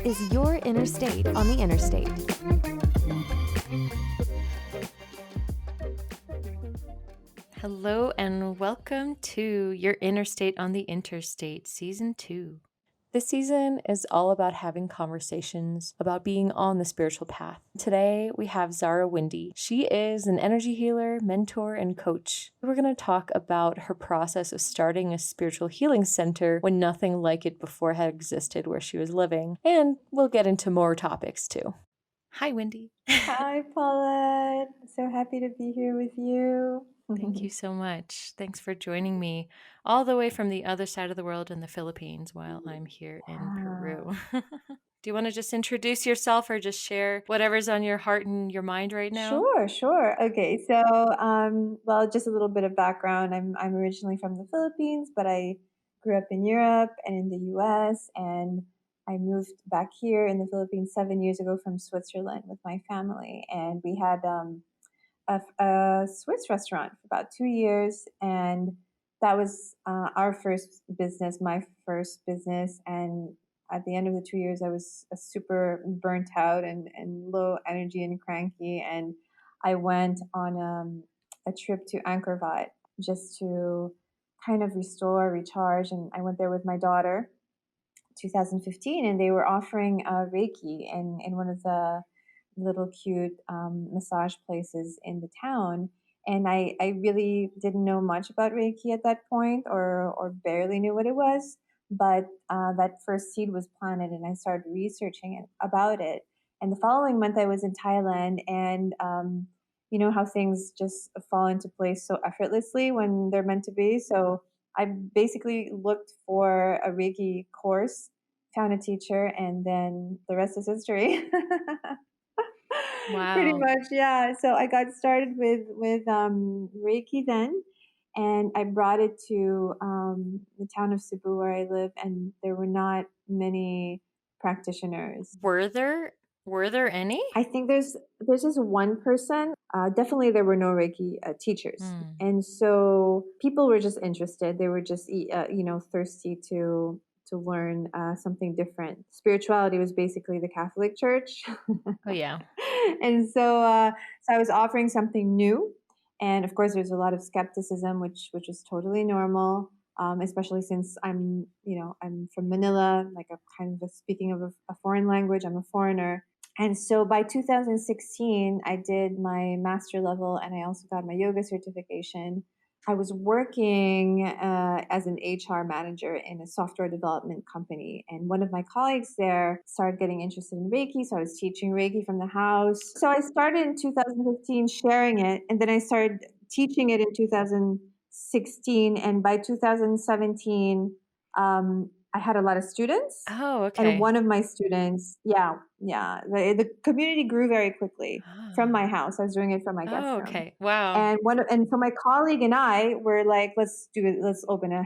is your Interstate on the Interstate. Hello and welcome to Your Interstate on the Interstate, Season 2. This season is all about having conversations about being on the spiritual path. Today, we have Zarah Windy. She is an energy healer, mentor, and coach. We're going to talk about her process of starting a spiritual healing center when nothing like it before had existed where she was living. And we'll get into more topics too. Hi, Windy. Hi, Paulette. So happy to be here with you. Thank you so much. Thanks for joining me all the way from the other side of the world in the Philippines while I'm here in Peru. Do you want to just introduce yourself or just share whatever's on your heart and your mind right now? Sure. Okay, so well, just a little bit of background. I'm originally from the Philippines, but I grew up in Europe and in the U.S. and I moved back here in the Philippines 7 years ago from Switzerland with my family, and we had a Swiss restaurant for about 2 years, and that was our first business, my first business. And at the end of the 2 years, I was super burnt out and low energy and cranky. And I went on a trip to Angkor Wat just to kind of restore, recharge. And I went there with my daughter, 2015, and they were offering Reiki in one of the little cute massage places in the town. And I really didn't know much about Reiki at that point, or barely knew what it was. But that first seed was planted, and I started researching about it. And the following month, I was in Thailand, and you know how things just fall into place so effortlessly when they're meant to be. So I basically looked for a Reiki course, found a teacher, and then the rest is history. Pretty Wow. much, yeah. So I got started with Reiki then, and I brought it to the town of Cebu where I live, and there were not many practitioners. Were there any? I think there's just one person. Definitely, there were no Reiki teachers, and so people were just interested. They were just thirsty to learn something different. Spirituality was basically the Catholic Church. Oh, yeah. And so I was offering something new, and of course, there's a lot of skepticism, which is totally normal. Especially since I'm from Manila, like a kind of speaking of a foreign language. I'm a foreigner. And so by 2016, I did my master level, and I also got my yoga certification. I was working as an HR manager in a software development company. And one of my colleagues there started getting interested in Reiki. So I was teaching Reiki from the house. So I started in 2015 sharing it. And then I started teaching it in 2016. And by 2017, I had a lot of students. Oh, okay. And one of my students, the community grew very quickly from my house. I was doing it from my guest room. Okay. Wow. And so my colleague and I were like, let's do it. Let's open a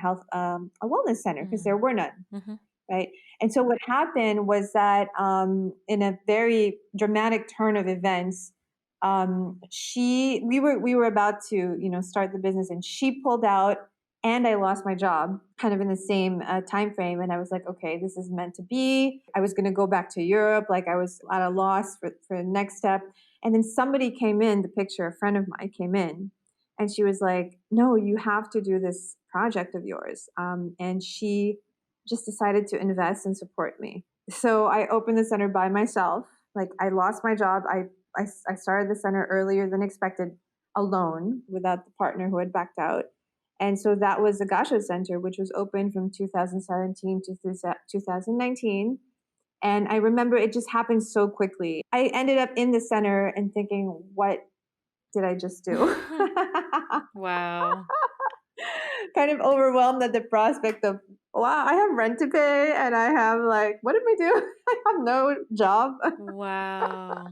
wellness center, because there were none. Mm-hmm. Right. And so what happened was that in a very dramatic turn of events, we were about to start the business, and she pulled out, and I lost my job kind of in the same time frame. And I was like, okay, this is meant to be. I was going to go back to Europe. Like, I was at a loss for the next step. And then somebody came in, the picture, a friend of mine came in, and she was like, no, you have to do this project of yours. And she just decided to invest and support me. So I opened the center by myself. Like, I lost my job. I started the center earlier than expected, alone, without the partner who had backed out. And so that was the Gasho Center, which was open from 2017 to 2019. And I remember it just happened so quickly. I ended up in the center and thinking, what did I just do? Wow. Kind of overwhelmed at the prospect of, wow, I have rent to pay, and I have, like, what am I doing? I have no job. Wow.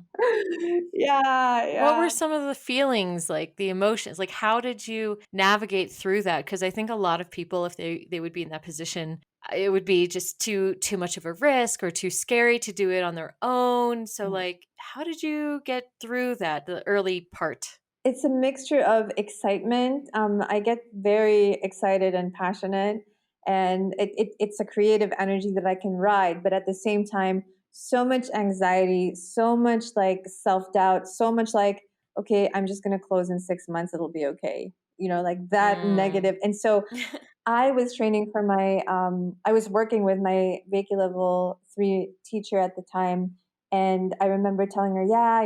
Yeah. What were some of the feelings, like the emotions? Like, how did you navigate through that? Because I think a lot of people, if they would be in that position, it would be just too much of a risk or too scary to do it on their own. So, like, how did you get through that, the early part? It's a mixture of excitement. I get very excited and passionate, and it's a creative energy that I can ride, but at the same time, so much anxiety, so much like self doubt, so much like, okay, I'm just going to close in 6 months, it'll be okay. Like that Mm. negative. And so I was training for I was working with my Reiki level 3 teacher at the time. And I remember telling her, yeah,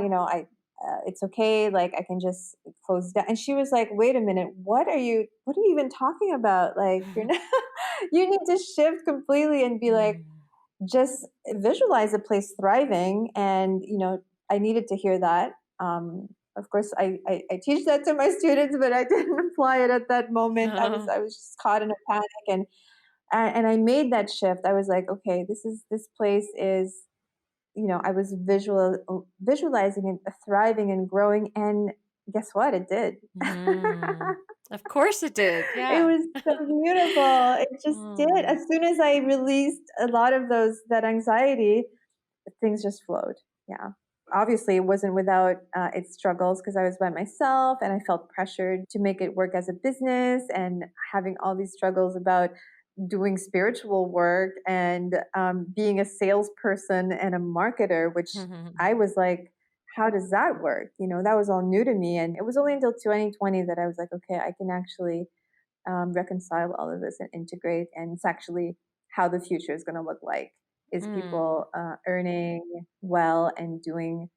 it's okay. Like I can just close down. And she was like, wait a minute, what are you even talking about? Like, you're not, you need to shift completely and be like, Mm. just visualize a place thriving. And I needed to hear that. Of course, I teach that to my students, but I didn't apply it at that moment. i was Oh. i was just caught in a panic, and I made that shift. I was like, okay, this place is, I was visualizing and thriving and growing. And guess what, it did. Mm. Of course it did. It Yeah. was so beautiful. It just did. Oh. As soon as I released a lot of that anxiety, things just flowed. Yeah. Obviously, it wasn't without its struggles, because I was by myself and I felt pressured to make it work as a business, and having all these struggles about doing spiritual work and being a salesperson and a marketer, which I was like, how does that work? That was all new to me. And it was only until 2020 that I was like, okay, I can actually reconcile all of this and integrate. And it's actually how the future is going to look like, is Mm. people earning well and doing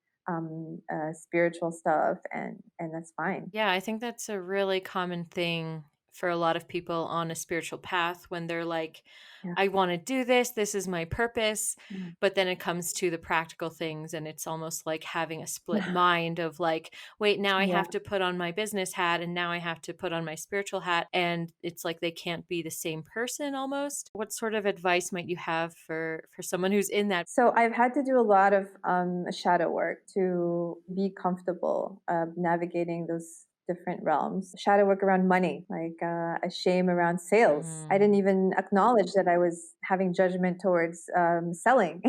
spiritual stuff, and that's fine. Yeah, I think that's a really common thing for a lot of people on a spiritual path when they're like, Yeah. I want to do this, this is my purpose. Mm. But then it comes to the practical things, and it's almost like having a split mind of like, wait, now I Yeah. have to put on my business hat and now I have to put on my spiritual hat. And it's like they can't be the same person almost. What sort of advice might you have for someone who's in that? So I've had to do a lot of shadow work to be comfortable navigating those different realms. Shadow work around money, like a shame around sales. I didn't Mm, even acknowledge that I was having judgment towards selling.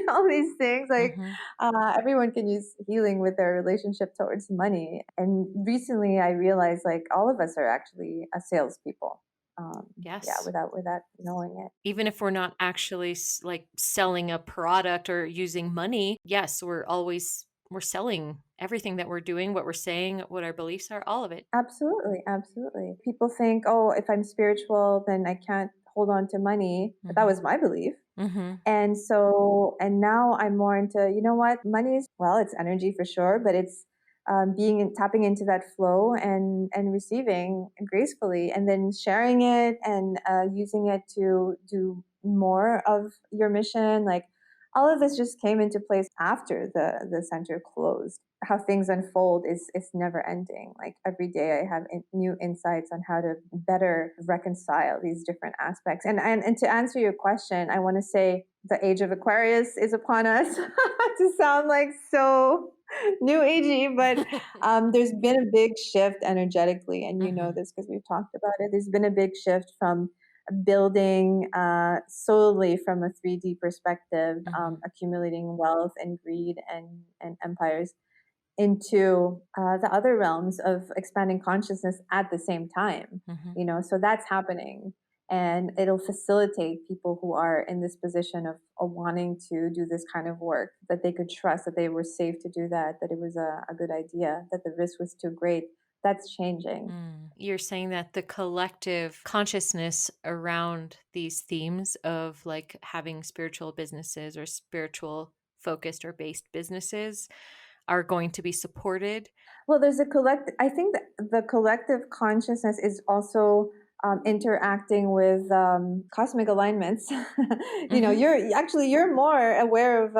All these things. Like mm-hmm. everyone can use healing with their relationship towards money. And recently, I realized like all of us are actually salespeople. Yeah, Yes. without knowing it. Even if we're not actually like selling a product or using money, yes, we're selling everything that we're doing, what we're saying, what our beliefs are, all of it. Absolutely, absolutely. People think, oh, if I'm spiritual, then I can't hold on to money. But that Mhm. was my belief. Mhm. And now I'm more into, what, money is, well, it's energy for sure, but it's tapping into that flow and receiving gracefully, and then sharing it and using it to do more of your mission. Like all of this just came into place after the center closed. How things unfold is never ending. Like every day I have new insights on how to better reconcile these different aspects. And to answer your question, I want to say the age of Aquarius is upon us. To sound like so new agey, but there's been a big shift energetically, and you know Mhm. this because we've talked about it. There's been a big shift from building solely from a 3D perspective, Mhm. accumulating wealth and greed and empires, into the other realms of expanding consciousness at the same time. Mhm. So that's happening, and it'll facilitate people who are in this position of wanting to do this kind of work, that they could trust that they were safe to do that it was a good idea, that the risk was too great. That's changing. Mm. You're saying that the collective consciousness around these themes of like having spiritual businesses or spiritual focused or based businesses are going to be supported. Well, there's a collect. I think that the collective consciousness is also interacting with cosmic alignments. Mhm. You're more aware of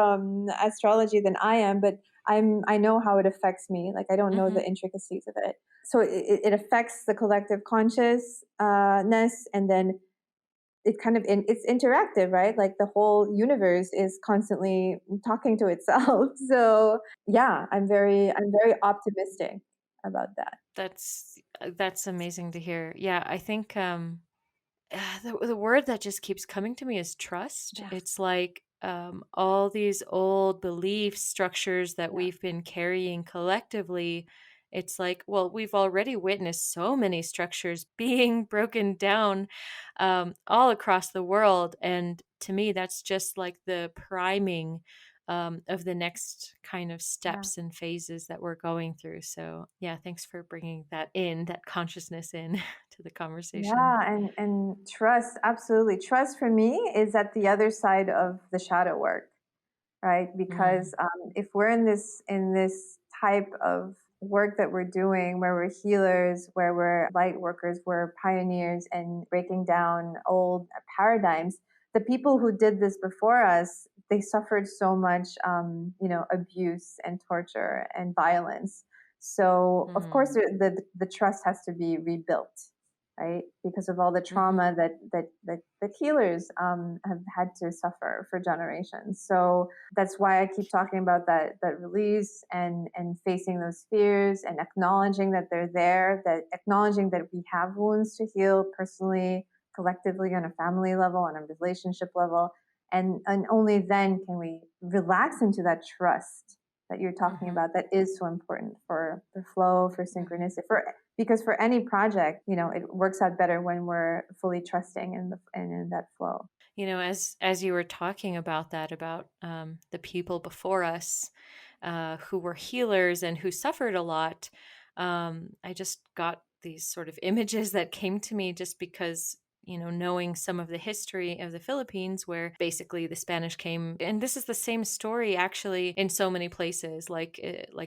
astrology than I am, but I know how it affects me. Like I don't know the Mhm. intricacies of it. So it affects the collective consciousness, and then it's interactive, right? Like the whole universe is constantly talking to itself. So yeah, I'm very optimistic about that. That's amazing to hear. Yeah, I think the word that just keeps coming to me is trust. Yeah, It's like all these old belief structures that yeah. we've been carrying collectively. It's like, well, we've already witnessed so many structures being broken down all across the world. And to me, that's just like the priming of the next kind of Yeah. steps and phases that we're going through. So yeah, thanks for bringing that consciousness in to the conversation. Yeah, and trust, absolutely. Trust for me is at the other side of the shadow work, right? Because Mm, if we're in this type of work that we're doing, where we're healers, where we're light workers, we're pioneers, and breaking down old paradigms, the people who did this before us, they suffered so much, abuse and torture and violence. So of course, mm, the trust has to be rebuilt, right? Because of all the hmm trauma that healers have had to suffer for generations. So that's why I keep talking about that release and facing those fears and acknowledging that they're there, that acknowledging that we have wounds to heal personally, collectively, on a family level, on a relationship level. And only then can we relax into that trust that you're talking hmm about, that is so important for flow, for hmm synchronicity, for because for any project, it works out better when we're fully trusting in that flow. As you were talking about that, about the people before us who were healers and who suffered a lot, I just got these sort of images that came to me just because, knowing some of the history of the Philippines, where basically the Spanish came, and this is the same story actually in so many places, like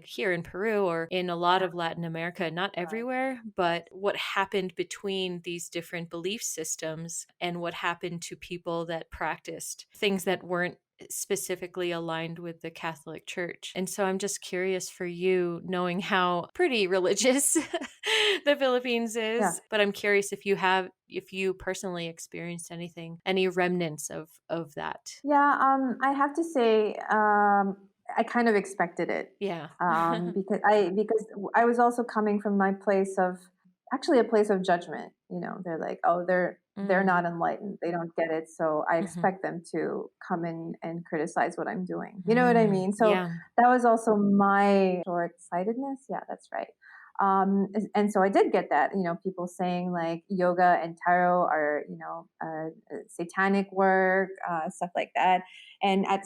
here in Peru or in a lot Yeah. of Latin America, not Right. everywhere, but what happened between these different belief systems and what happened to people that practiced things that weren't specifically aligned with the Catholic Church. And so I'm just curious for you, knowing how pretty religious the Philippines Yeah. is, but I'm curious if you personally experienced any remnants of that. Yeah, I have to say, I kind of expected it, Yeah. because I was also coming from my place of, actually, a place of judgment. They're like, oh, they're not mm, enlightened, they don't get it, so I hmm expect them to come in and criticize what I'm doing. You know what I mm, mean? So yeah. that was also my short sightedness. Yeah, that's right. And so I did get that, people saying like yoga and tarot are, satanic work, stuff like that. And at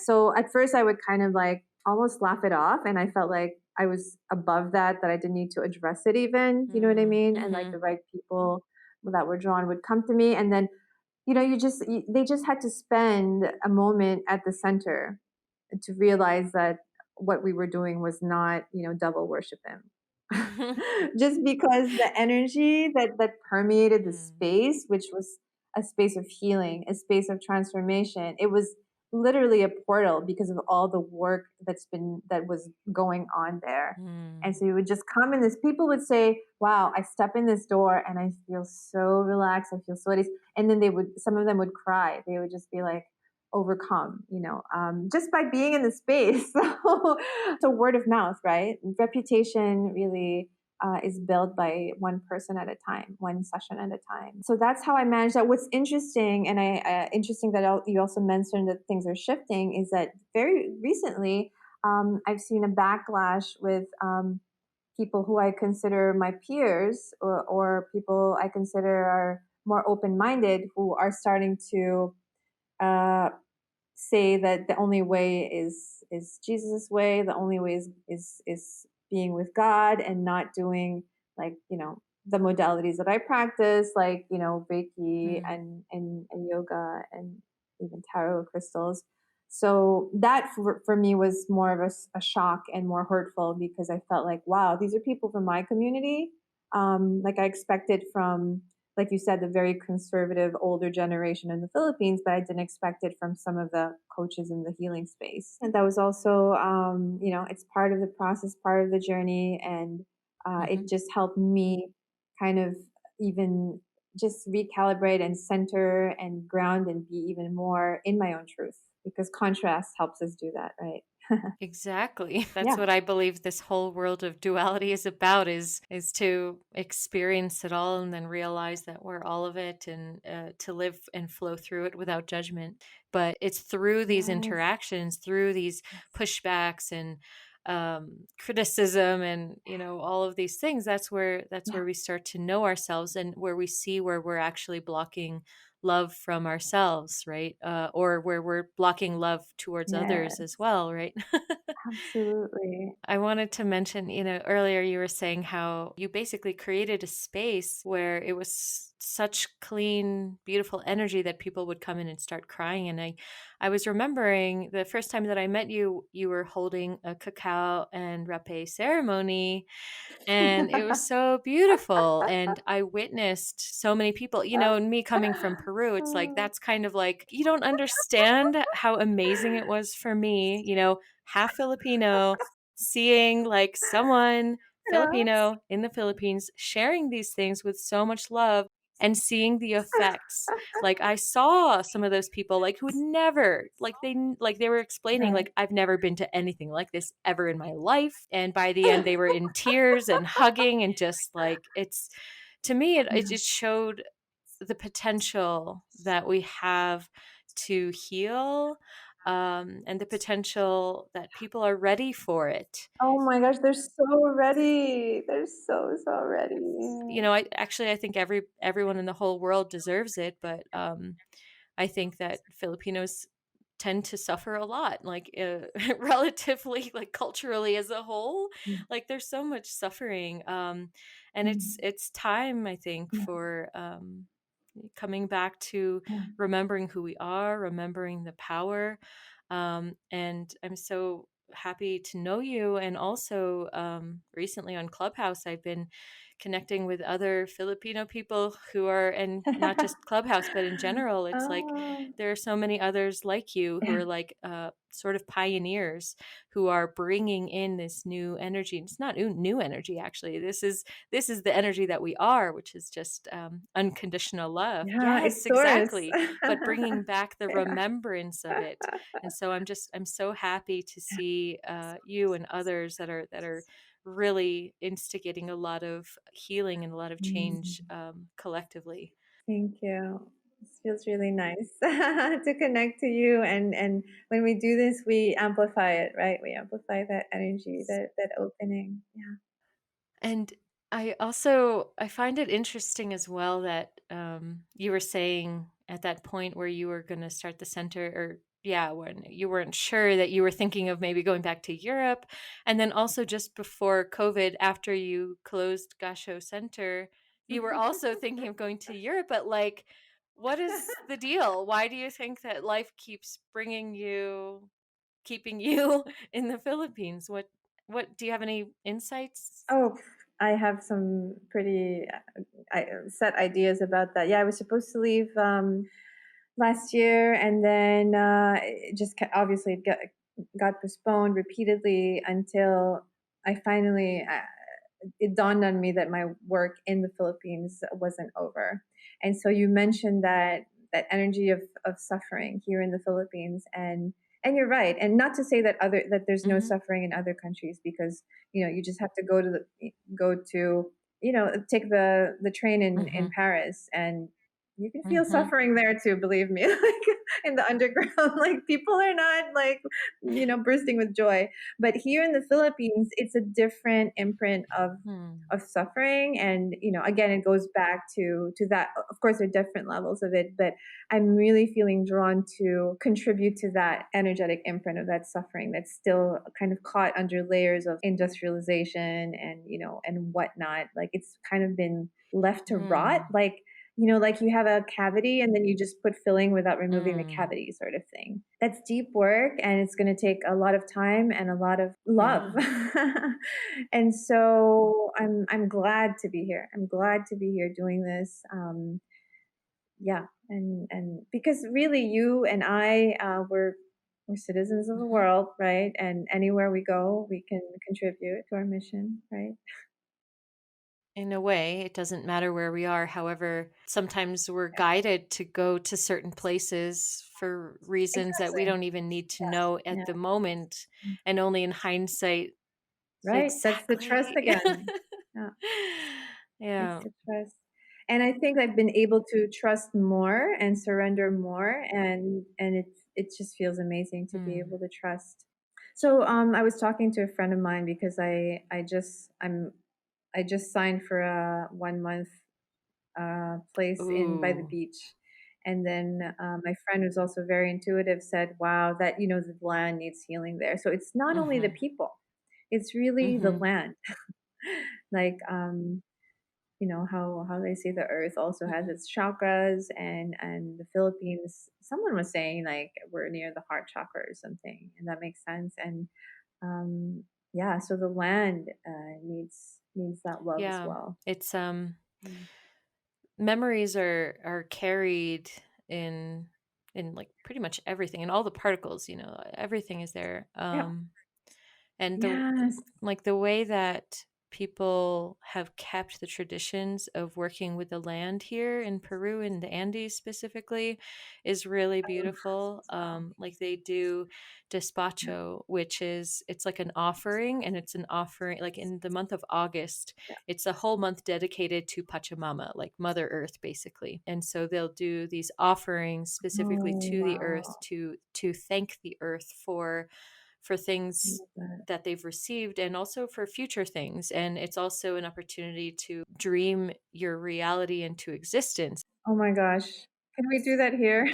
first I would kind of like almost laugh it off. And I felt like I was above that I didn't need to address it even, you know what I Mm, mean? And like hmm the right people that were drawn would come to me. And then, they just had to spend a moment at the center to realize that what we were doing was not, devil worshiping. Just because the energy that permeated the mm, space, which was a space of healing, a space of transformation, it was literally a portal because of all the work that was going on there. And mm, so you would just come in this, people would say, wow, I step in this door and I feel so relaxed, I feel so at ease. And then some of them would cry. They would just be like, overcome, just by being in the space. So word of mouth, right? Reputation really is built by one person at a time, one session at a time. So that's how I manage that. What's interesting, and interesting that you also mentioned that things are shifting, is that very recently I've seen a backlash with people who I consider my peers, or people I consider are more open minded, who are starting to uh, say that the only way is Jesus' way. The only way is being with God and not doing, like, the modalities that I practice, like, Reiki mm, and yoga and even tarot crystals. So that for me was more of a shock and more hurtful, because I felt like, wow, these are people from my community. Like I expected from, like you said, the very conservative older generation in the Philippines, but I didn't expect it from some of the coaches in the healing space. And that was also, it's part of the process, part of the journey. And hmm it just helped me kind of even just recalibrate and center and ground and be even more in my own truth, because contrast helps us do that, right? Exactly. That's Yeah. what I believe this whole world of duality is about, is to experience it all and then realize that we're all of it, and to live and flow through it without judgment. But it's through these Yes. interactions, through these Yes. pushbacks and criticism and all of these things, that's where Yeah. we start to know ourselves, and where we see where we're actually blocking love from ourselves, right? Or where we're blocking love towards others as Yes. well, right? Absolutely. I wanted to mention, earlier you were saying how you basically created a space where it was such clean, beautiful energy that people would come in and start crying. And I was remembering the first time that I met you, you were holding a cacao and rapé ceremony, and it was so beautiful. And I witnessed so many people, and me coming from Peru, it's like Oh, that's kind of like, you don't understand how amazing it was for me, half Filipino, seeing like someone yes. Filipino in the Philippines sharing these things with so much love, and seeing the effects. Like I saw some of those people like who would never, like they were explaining, Right. like I've never been to anything like this ever in my life, and by the end they were in tears and hugging, and just like, it's, to me, it Yeah. just showed the potential that we have to heal, and the potential that people are ready for it. Oh my gosh, they're so ready. They're so, so ready. I think everyone in the whole world deserves it, but I think that Filipinos tend to suffer a lot, like relatively, like culturally as a whole. Yeah. Like there's so much suffering, and it's Mm. it's time, I think, Yeah. for coming back to Yeah. remembering who we are, remembering the power. And I'm so happy to know you. And also, recently on Clubhouse, I've been connecting with other Filipino people who are, and not just Clubhouse, but in general, it's like Oh, there are so many others like you who yeah. are like sort of pioneers, who are bringing in this new energy. And it's not new energy, actually. This is the energy that we are, which is just unconditional love. Yeah, Yes, it's source. exactly. But bringing back the Yeah. remembrance of it. And so I'm so happy to see you and others that are really instigating a lot of healing and a lot of change, Mm. collectively. Thank you. This feels really nice to connect to you, and when we do this, we amplify it, right? We amplify that energy, that opening. Yeah. And I find it interesting as well that you were saying at that point where you were going to start the center, or yeah, when you weren't sure, that you were thinking of maybe going back to Europe, and then also just before COVID, after you closed Gasho Center, you were also thinking of going to Europe. But like, what is the deal? Why do you think that life keeps keeping you in the Philippines? What do you have any insights? Oh, I have some pretty set ideas about that. Yeah, I was supposed to leave last year, and then it just obviously got postponed repeatedly until I finally it dawned on me that my work in the Philippines wasn't over. And so you mentioned that energy of suffering here in the Philippines, and you're right. And not to say that there's no Mm-hmm. suffering in other countries, because you just have to go to take the train in Mm-hmm. Paris, and you can feel Mm-hmm. suffering there too, believe me. Like in the underground, like people are not like bursting with joy. But here in the Philippines, it's a different imprint Hmm. of suffering. And again, it goes back to that. Of course, there are different levels of it, but I'm really feeling drawn to contribute to that energetic imprint of that suffering that's still kind of caught under layers of industrialization and whatnot. Like it's kind of been left to rot, Hmm. like you have a cavity and then you just put filling without removing the Hmm. cavity, sort of thing. That's deep work, and it's going to take a lot of time and a lot of love. Yeah. And so I'm glad to be here. I'm glad to be here doing this. Yeah, and because really, you and I, we're citizens of the Hmm. world, right? And anywhere we go, we can contribute to our mission, right? In a way, it doesn't matter where we are. However, sometimes we're guided to go to certain places for reasons that we Exactly. don't even need to know Yeah. at the moment, and only in hindsight. Right. That's the trust Exactly. again. Yeah. It's Yeah. the trust. And I think I've been able to trust more and surrender more, and it just feels amazing to be Hmm. able to trust. So I was talking to a friend of mine because I just signed for a 1 month place in by the Ooh. beach. And then my friend, who's also very intuitive, said, "Wow, that the land needs healing there." So it's not only the Mhm. people; it's really the Mhm. land. like how they say the earth also has Mhm. its chakras, and the Philippines. Someone was saying like we're near the heart chakra or something, and that makes sense. And yeah, so the land needs that love as Yeah. well. It's Mm. memories are carried in like pretty much everything, and all the particles, everything is there. Yeah. And Yes. the way that people have kept the traditions of working with the land here in Peru, in the Andes specifically, is really beautiful. Wow. Like they do Yeah. despacho, which is, it's like an offering, and it's an offering like in the month of August. Yeah. It's a whole month dedicated to Pachamama, like Mother Earth, basically. And so they'll do these offerings specifically Oh, to the earth, wow. to thank the earth for I things love that. that they've received, and also for future things. And it's also an opportunity to dream your reality into existence. Oh my gosh. Can we do that here?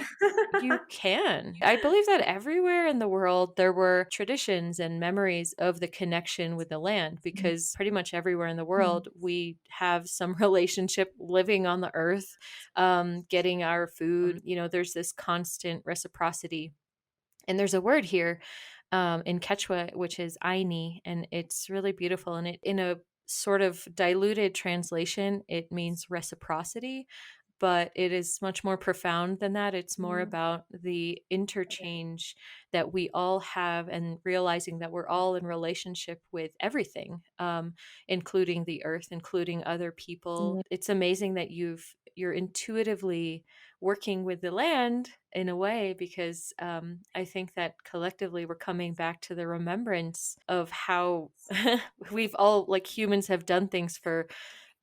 You can. I believe that everywhere in the world there were traditions and memories of the connection with the land, because pretty much everywhere in the Mm. world we have some relationship living on the earth, getting our food. There's this constant reciprocity. And there's a word here in Quechua, which is Aini, and it's really beautiful. And it, in a sort of diluted translation, it means reciprocity, but it is much more profound than that. It's more Mm. about the Okay. interchange that we all have, and realizing that we're all in relationship with everything, including the earth, including other I people. love It's amazing that you're intuitively working with the land in a way, because I think that collectively we're coming back to the remembrance of how we've all, like humans, have done things for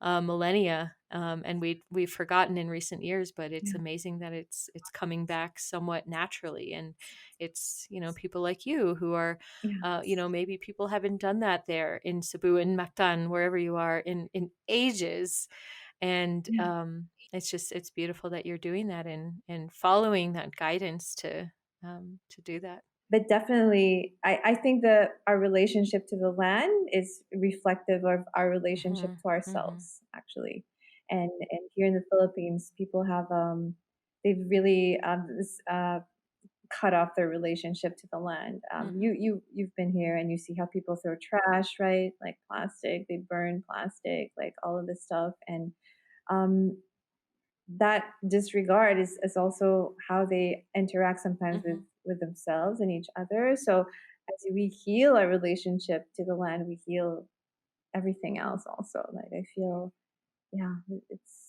millennia, and we've forgotten in recent years. But it's Yeah. amazing that it's coming back somewhat naturally. And it's, people like you who are, Yes. maybe people haven't done that there in Cebu, in Mactan, wherever you are, in ages. And Yeah. it's beautiful that you're doing that, and following that guidance to do that. But definitely, I think that our relationship to the land is reflective of our relationship Hmm. to Hmm. ourselves, actually. And here in the Philippines, people have they've really cut off their relationship to the land. Hmm. You've been here and you see how people throw trash, right? Like plastic, they burn plastic, like all of this stuff, and um, that disregard is also how they interact sometimes Hmm. with themselves and each other. So as we heal our relationship to the land, we heal everything else also. Like I feel, yeah,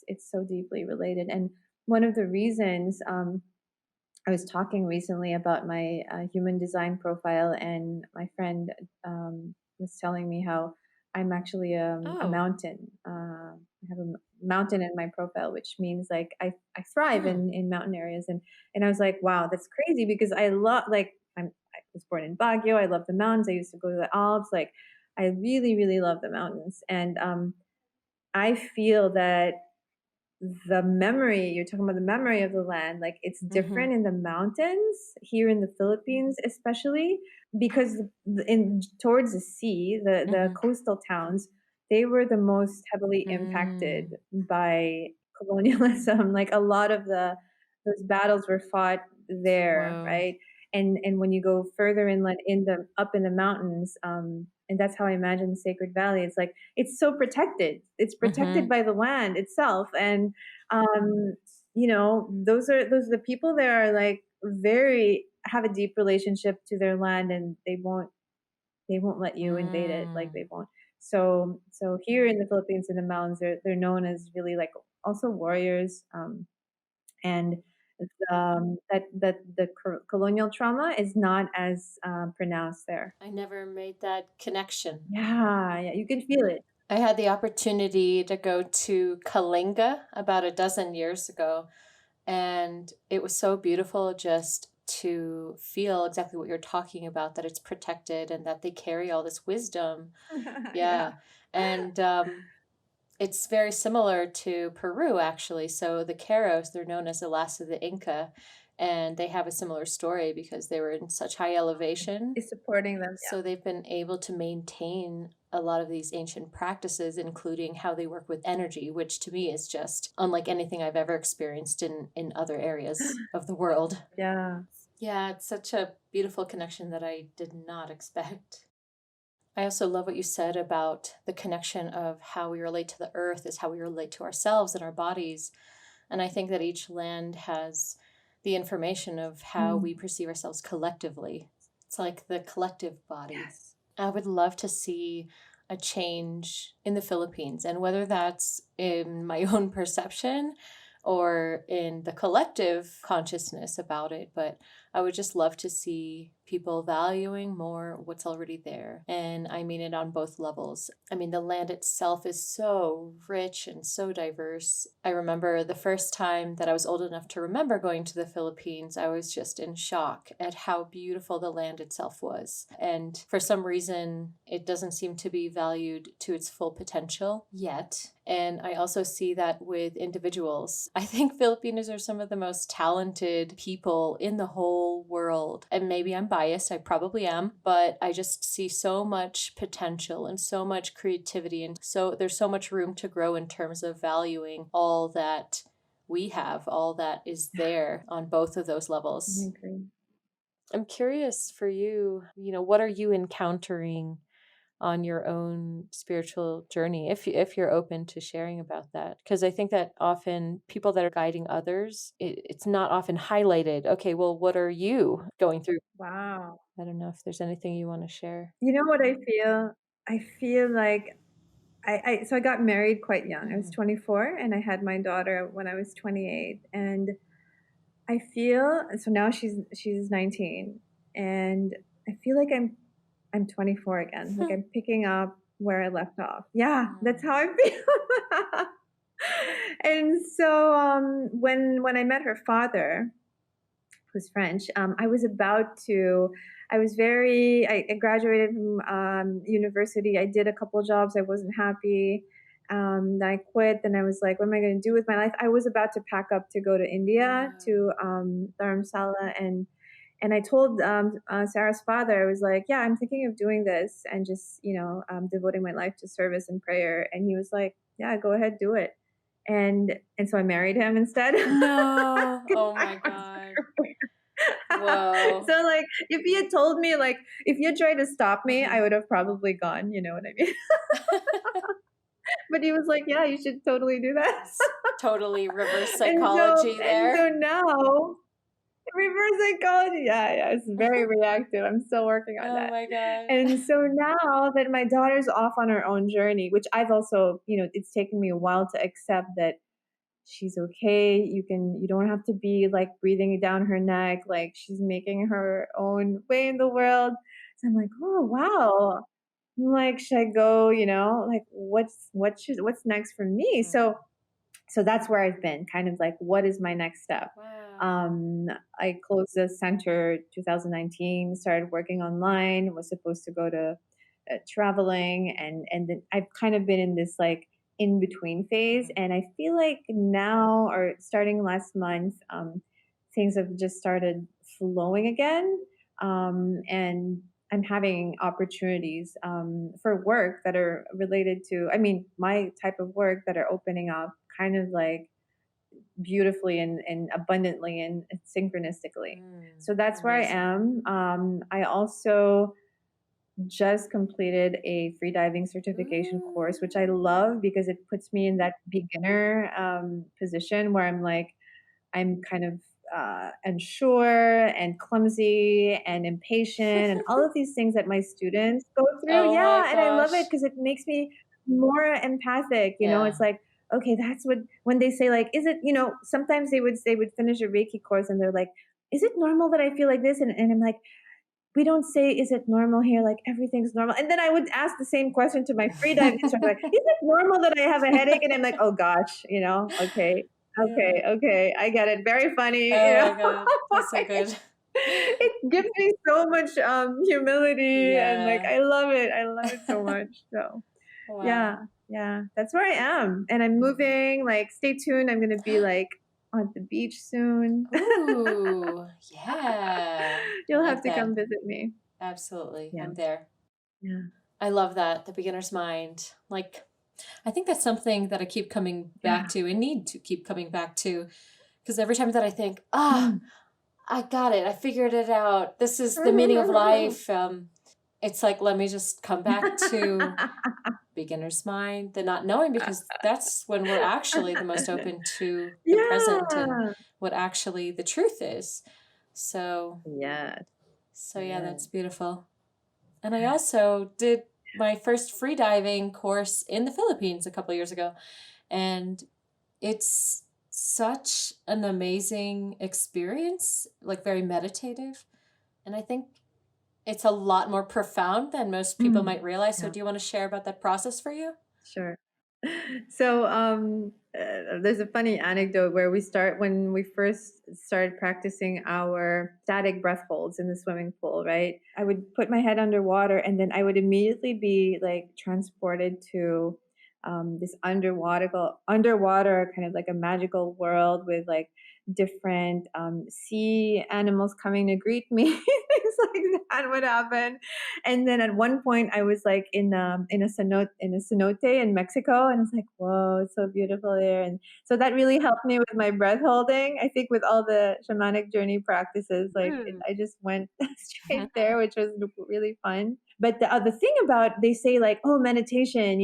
it's so deeply related. And one of the reasons I was talking recently about my human design profile, and my friend was telling me how I'm actually a Oh. mountain. I have a mountain in my profile, which means like I thrive Hmm. in mountain areas, and I was like, wow, that's crazy because I love like I was born in Baguio. I love the mountains. I used to go to the Alps. Like I really love the mountains, and I feel that the memory you're talking about, the memory of the land, like it's Hmm. different in the mountains here in the Philippines, especially because in towards the sea, the Hmm. coastal towns, they were the most heavily impacted Mm. by colonialism. Like a lot of the those battles were fought there, Whoa. right? And when you go further inland in the up in the mountains, and that's how I imagine the Sacred Valley. It's like it's so protected. It's protected Hmm. by the land itself, and um, those are the people there are like very have a deep relationship to their land, and they won't let you invade it. Like Mm. they won't. So here in the Philippines, in the mountains, they're known as really like also warriors, and that the colonial trauma is not as pronounced there. I never made that connection. Yeah, yeah, you can feel it. I had the opportunity to go to Kalinga about a dozen years ago, and it was so beautiful just to feel exactly what you're talking about, that it's protected and that they carry all this wisdom. Yeah. Yeah. And it's very similar to Peru, actually. So the Caros, they're known as the last of the Inca, and they have a similar story because they were in such high elevation. Is supporting them. So they've been able to maintain a lot of these ancient practices, including how they work with energy, which to me is just unlike anything I've ever experienced in other areas of the world. Yeah. Yeah, it's such a beautiful connection that I did not expect. I also love what you said about the connection of how we relate to the earth is how we relate to ourselves and our bodies. And I think that each land has the information of how we Mm. perceive ourselves collectively. It's like the collective body. Yes. I would love to see a change in the Philippines, and whether that's in my own perception or in the collective consciousness about it. But I would just love to see people valuing more what's already there. And I mean it on both levels. I mean, the land itself is so rich and so diverse. I remember the first time that I was old enough to remember going to the Philippines, I was just in shock at how beautiful the land itself was. And for some reason, it doesn't seem to be valued to its full potential yet. And I also see that with individuals. I think Filipinos are some of the most talented people in the whole world. And maybe I'm biased, I probably am, but I just see so much potential and so much creativity. And so there's so much room to grow in terms of valuing all that we have, all that is there on both of those I levels. agree. I'm curious for you, what are you encountering on your own spiritual journey, if you're open to sharing about that? Because I think that often people that are guiding others, it's not often highlighted. Okay, well, what are you going through? Wow. I don't know if there's anything you want to share. You know what I feel? I feel like so I got married quite young. I was Mhm. 24 and I had my daughter when I was 28. And I feel so now she's 19 and I feel like I'm 24 again. Like I'm picking up where I left off. Yeah, that's how I feel. And so when I met her father, who's French, I was about to. I graduated from university. I did a couple jobs. I wasn't happy. Then I quit. Then I was like, what am I going to do with my life? I was about to pack up to go to India to Dharamsala, and I told Sarah's father, I was like, yeah, I'm thinking of doing this and just, devoting my life to service and prayer. And he was like, yeah, go ahead, do it. And so I married him instead. No. 'Cause Oh I my was God. so Whoa. like if he had told me, like if you had tried to stop me, I Mhm. would have probably gone, you know what I mean? But he was like, yeah, you should totally do that. It's totally reverse and so psychology and there. so now reverse psychology. Yeah, yeah, it's very reactive. I'm still working on Oh that. my God. And so now that my daughter's off on her own journey, which I've also, it's taken me a while to accept that she's okay. You don't have to be like breathing down her neck. Like she's making her own way in the world. So I'm like, oh wow. I'm like, should I go, like what's next for me? Mm. So that's where I've been, kind of like, what is my next step? Wow. Um, I closed the center 2019, started working online, was supposed to go to traveling, and then I've kind of been in this like in between phase, Mhm. and I feel like now, or starting last month, things have just started flowing again, and I'm having opportunities for work that are related to, I mean, my type of work, that are opening up kind of like beautifully and abundantly and synchronistically. Mm. So that's where I Amazing. am. I also just completed a free diving certification course, which I Ooh. love because it puts me in that beginner position where I'm like, I'm kind of unsure and clumsy and impatient and all of these things that my students go through. Oh my Yeah, and I love it gosh. because it makes me more empathic. It's Yeah. like, okay, that's what, when they say like, is it, sometimes they would finish a Reiki course and they're like, is it normal that I feel like this? And I'm like, we don't say, is it normal here? Like everything's normal. And then I would ask the same question to my free dive instructor, like, is it normal that I have a headache? And I'm like, oh gosh, okay, Yeah. okay, I get it. Very funny, Oh my God. That's so good. it gives me so much humility, and like Yeah. I love it. I love it so much. So yeah, Wow. yeah, that's where I am, and I'm Mhm. moving. Like, stay tuned. I'm gonna be like on the beach soon. Ooh, yeah. I You'll have like to that. come visit me. Absolutely. Yeah, I'm there. yeah, I love that, the beginner's mind. Like, I think that's something that I keep coming back yeah. to and need to keep coming back to because every time that I think, Mm. I got it, I figured it out, this is the meaning of life, it's like, let me just come back to beginner's mind, the not knowing, because that's when we're actually the most open to the present and Yeah. what actually the truth is. So, Yes, yeah, yes. that's beautiful. And I also did my first free diving course in the Philippines a couple years ago. And it's such an amazing experience, like very meditative. And I think it's a lot more profound than most people Mm. might realize. So, Yeah. do you want to share about that process for you? Sure. So, there's a funny anecdote where when we first started practicing our static breath holds in the swimming pool, right? I would put my head underwater, and then I would immediately be like transported to this underwater kind of like a magical world with like different sea animals coming to greet me. Things like that would happen. And then at one point, I was like in a cenote in Mexico, and it's like, whoa, it's so beautiful there. And so that really helped me with my breath holding. I think with all the shamanic journey practices, Mm. I just went straight there, which was really fun. But the other thing about, they say like, oh, meditation,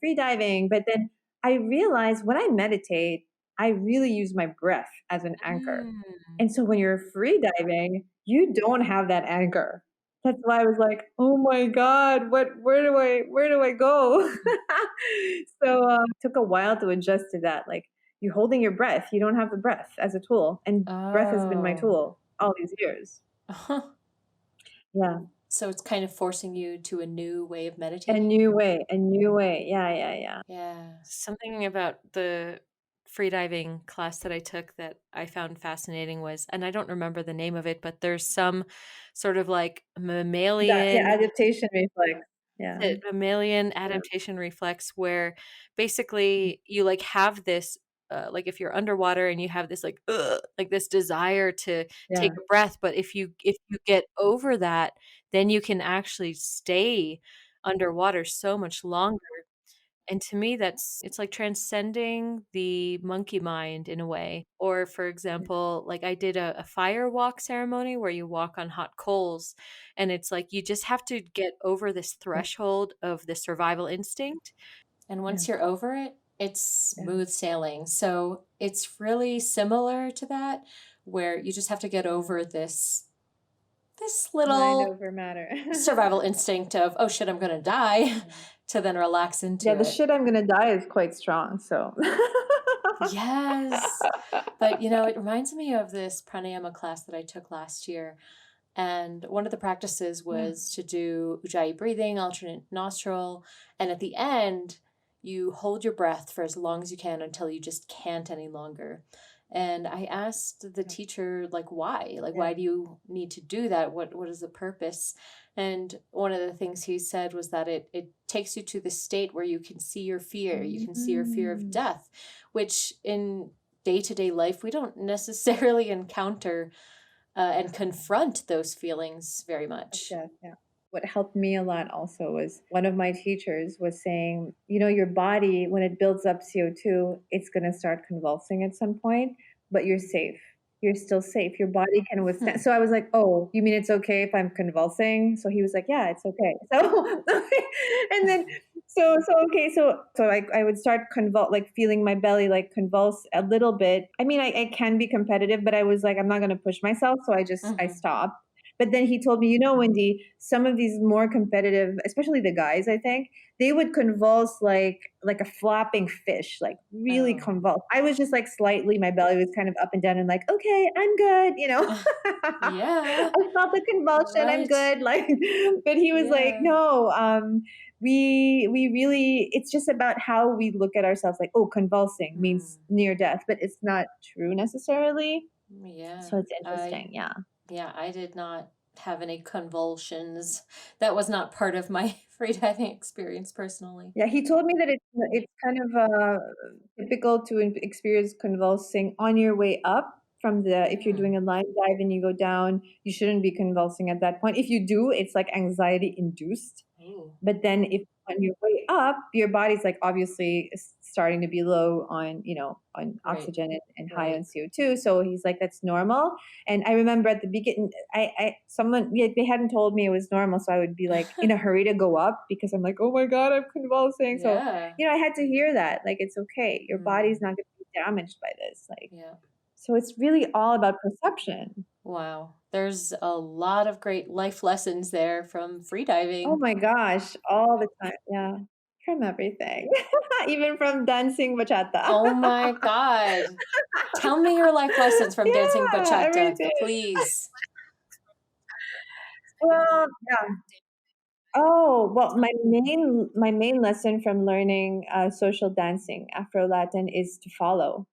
free diving, but then I realized when I meditate, I really use my breath as an anchor. Mm. And so when you're free diving, you don't have that anchor. That's why I was like, "Oh my god, where do I go?" So, took a while to adjust to that, like, you're holding your breath, you don't have the breath as a tool, and breath has been my Oh. tool all these years. Yeah, So, it's kind of forcing you to a new way of a meditating? new way, a new way. Yeah, yeah, yeah. Yeah. Something about the freediving class that I took that I found fascinating was, and I don't remember the name of it, but there's some sort of like Yeah, mammalian, adaptation reflex. Yeah, that's it, mammalian yeah, adaptation reflex where basically you like have this like if you're underwater and you have this like this desire to take yeah, a breath, but if you get over that, then you can actually stay underwater so much longer. And to me, it's like transcending the monkey mind in a way. Or, for yeah, example, like I did a fire walk ceremony where you walk on hot coals. And it's like you just have to get over this yeah, threshold of the survival instinct. And yeah, once you're over it, it's yeah. smooth sailing. So it's really similar to that, where you just have to get Yeah. over this Mind little over matter. survival instinct of, oh shit, I'm gonna die, Yeah. to then relax Yeah, into the it. shit I'm gonna die is quite strong, so Yes. But, it reminds me of this pranayama class that I took last year. And one of the practices Yeah, was to do ujjayi breathing, alternate nostril. And at the end, you hold your breath for as long as you can until you just can't any longer. And I asked the yeah, teacher, like, why? Like, yeah. why do you need to do that? What is the purpose? And one of the things he said was that it takes you to the state where you can see your fear. You can see your fear of Mm. death, which in day-to-day life we don't necessarily encounter and confront those feelings very Of much. death, yeah. What helped me a lot also was one of my teachers was saying, your body, when it builds up CO2, it's going to start convulsing at some point, but you're safe. You're still safe. Your body can withstand. Hmm. So I was like, oh, you mean it's okay if I'm convulsing? So he was like, yeah, it's okay. So, and then, okay. So I would start like feeling my belly like convulse a little bit. I mean, I can be competitive, but I was like, I'm not going to push myself. So I Hmm. stopped. But then he told me, Wendy, some of these more competitive, especially the guys, I think, they would convulse like a flapping fish, like really Oh. convulse. I was just like slightly, my belly was kind of up and down and like, okay, I'm good, Yeah. I felt the convulsion, I'm Right. good. Like, but he was like, Yeah. no, we really, it's just about how we look at ourselves, like, oh, convulsing means Hmm. near death, but it's not true necessarily. Yeah. So it's I interesting. Yeah. Yeah, I did not have any convulsions. That was not part of my freediving experience personally. Yeah, he told me that it's kind of typical to experience convulsing on your way up from the if you're Hmm. doing a line dive and you go down, you shouldn't be convulsing at that point. If you do, it's like anxiety induced. Ooh, But then if on your way up, your body's like obviously starting to be low on, on right, oxygen and high on right. CO2. So he's like, that's normal. And I remember at the beginning, someone, yeah, they hadn't told me it was normal. So I would be like in a hurry to go up because I'm like, oh my God, I'm convulsing. So, Yeah. I had to hear that. Like, it's okay. Your body's Mm, not going to be damaged by this. Like, yeah. so it's really all about perception. Wow. There's a lot of great life lessons there from Oh freediving. my gosh, all the time, yeah. From everything. Even from dancing bachata. Oh my God. Tell me your life lessons from dancing Yeah, bachata, everything. please. Well, yeah. Oh, well, my main lesson from learning, social dancing, Afro Latin, is to follow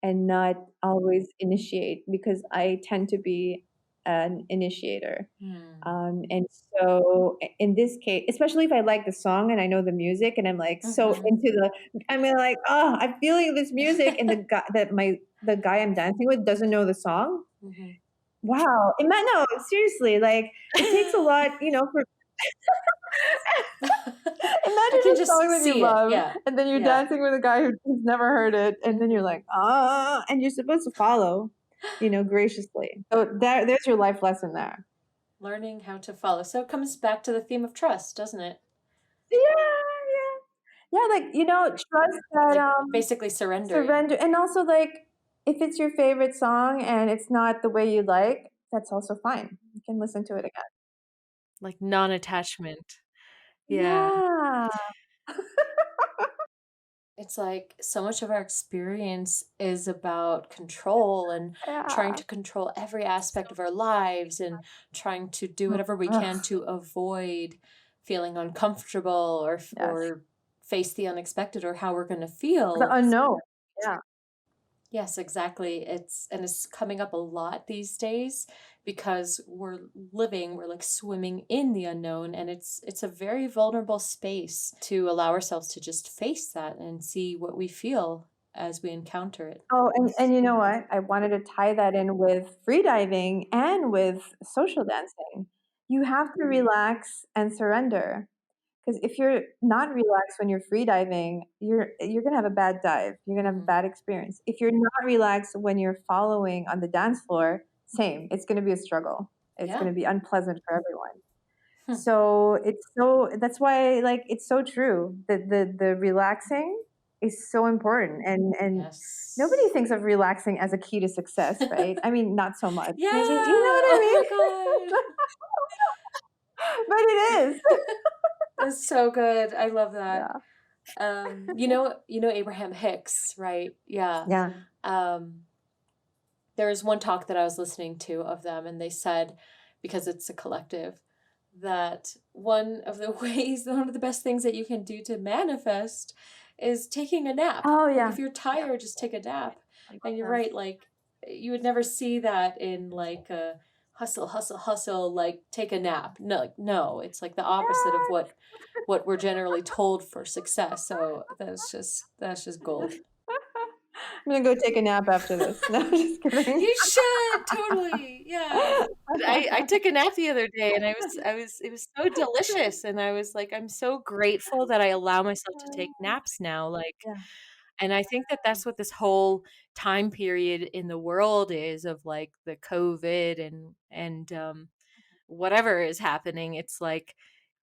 and not always initiate because I tend to be an initiator. Hmm. And so in this case, especially if I like the song and I know the music and I'm like so Mm-hmm. into I'm like, oh, I'm feeling this music, and the guy I'm dancing with doesn't know the song. Mm-hmm. Wow, no, seriously, like it takes a lot, for I imagine can a song just that you see it. love, Yeah. and then you're Yeah. dancing with a guy who's never heard it, and then you're Mm-hmm. like, ah, and you're supposed to follow, graciously. So there's your life lesson there. Learning how to follow. So it comes back to the theme of trust, doesn't it? Yeah, yeah. Yeah, like, trust that, Like basically surrendering. surrender, and also, like, if it's your favorite song and it's not the way you like, that's also fine. You can listen to it again. Like non-attachment. Yeah. Yeah, It's like so much of our experience is about control and trying yeah. to control every aspect of our lives and trying to do whatever we can Ugh, to avoid feeling uncomfortable yes. or face the unexpected or how we're going to The feel. unknown. Yeah. Yes, exactly. It's coming up a lot these days because we're like swimming in the unknown, and it's a very vulnerable space to allow ourselves to just face that and see what we feel as we encounter it. Oh, and you know what? I wanted to tie that in with freediving and with social dancing. You have to relax and surrender. Because if you're not relaxed when you're free diving, you're gonna have a bad dive. You're gonna have a Mhm. bad experience. If you're not relaxed when you're following on the dance floor, same. It's gonna be a struggle. It's Yeah. gonna be unpleasant for everyone. So that's why, like, it's so true that the relaxing is so important, and nobody Yes. thinks of relaxing as a key to success, right? I mean, not so much. Yeah. You know what I Oh mean? my But it is. god. That's so good. I love that. Yeah. You know Abraham Hicks, right? Yeah. Yeah. Um, there was one talk that I was listening to of them, and they said, because it's a collective, that one of the one of the best things that you can do to manifest is taking a nap. Oh, Like yeah. if you're Yeah. tired, just take a nap. I And you're love them. right, like you would never see that in like a hustle, hustle, hustle, like take a nap. No, like, no, it's like the opposite of Yes. what we're generally told for success. So that's just gold. I'm gonna go take a nap after this. No, just kidding. You should totally, yeah. I took a nap the other day, and I was it was so delicious, and I was like, I'm so grateful that I allow myself to take naps now, like, Yeah. and I think that that's what this whole time period in the world is of like the COVID and whatever is happening. It's like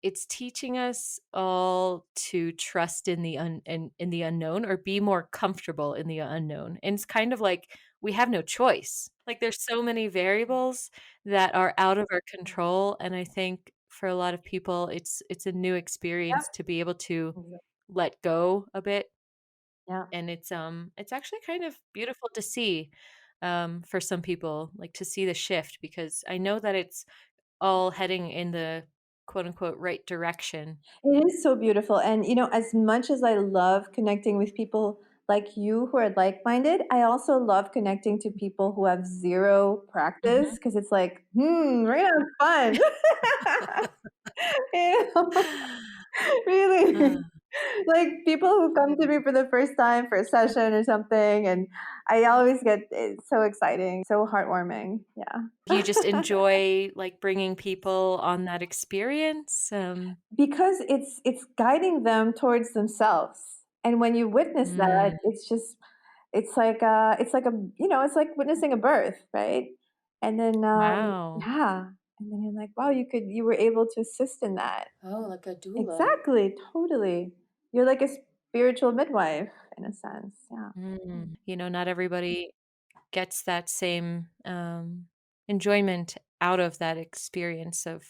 it's teaching us all to trust in in the unknown or be more comfortable in the unknown. And it's kind of like we have no choice. Like there's so many variables that are out of our control, and I think for a lot of people it's a new experience Yep. to be able to Exactly. let go a bit, Yeah. and it's actually kind of beautiful to see for some people, like to see the shift, because I know that it's all heading in the quote unquote right direction. It is so beautiful, and, as much as I love connecting with people like you who are like-minded. I also love connecting to people who have zero practice because it's like, we're gonna have fun. You know? Really. Like people who come to me for the first time for a session or something, and I always get it's so exciting, so heartwarming. Yeah. You just enjoy, like, bringing people on that experience? Because it's guiding them towards themselves. And when you witness that, Mm, it's like a it's like witnessing a birth, right? And then wow. yeah, and then you're like, wow, you were able to assist in that. Oh, like a doula. Exactly, totally. You're like a spiritual midwife in a sense. Yeah. Not everybody gets that same, enjoyment out of that experience of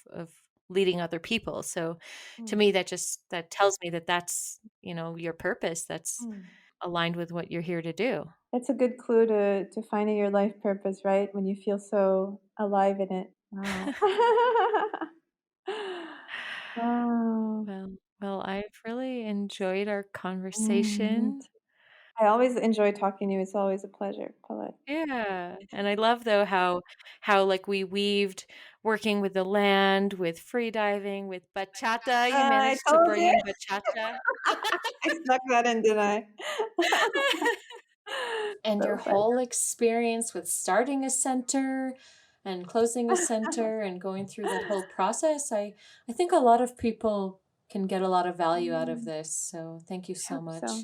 leading other people. So, to Mm, me, that tells me that that's, your purpose, that's mm. aligned with what you're here to do. That's a good clue to finding your life purpose, right? When you feel so alive in it. Wow. Wow. Well, I've really enjoyed our Me conversation. too. I always enjoy talking to you. It's always a pleasure, Paulette. Yeah, and I love though how like we weaved working with the land, with free diving, with bachata. You I managed to told bring you. in bachata. I snuck that in, didn't I? And your So funny. whole experience with starting a center and closing a center and going through that whole process, I think a lot of people can get a lot of value out of Mm, this. So thank you I so hope much. so.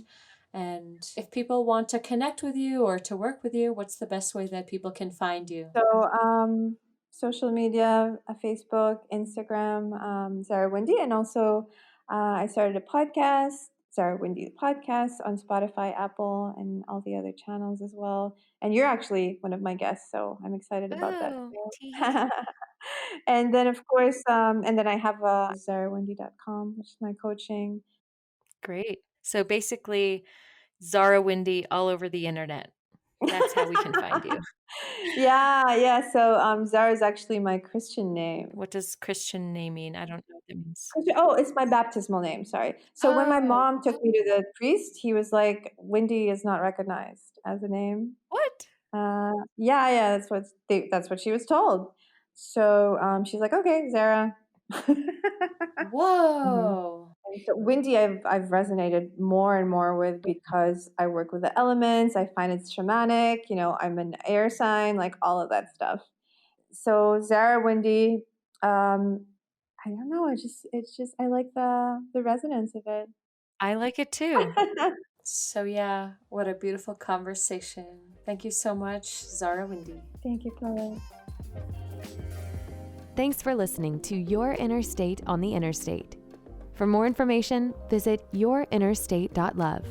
And if people want to connect with you or to work with you, what's the best way that people can find you? So, social media, Facebook, Instagram, Zarah Windy, and also I started a podcast, Zarah Windy podcast, on Spotify, Apple, and all the other channels as well. And you're actually one of my guests, so I'm excited about that Oh, tease. too. And then, of course, and then I have ZarahWindy.com, which is my coaching. Great. So basically, Zara Windy all over the internet. That's how we can find you. Yeah, yeah. So Zara is actually my Christian name. What does Christian name mean? I don't know what that means. Oh, it's my baptismal name, sorry. So when my Oh, mom took me to the priest, he was like, "Windy is not recognized as a name." what? Yeah, yeah, that's what she was told. So, she's like, "Okay, Zara." Mhm. Whoa. And so Windy I've resonated more and more with because I work with the elements, I find it's shamanic, I'm an air sign, like all of that stuff. So Zarah Windy, um, I don't know. It's just I like the resonance of it. I like it too. So yeah, what a beautiful conversation. Thank you so much, Zara Windy. Thank you, Paula. Thanks for listening to Your Interstate on the Interstate. For more information, visit yourinterstate.love.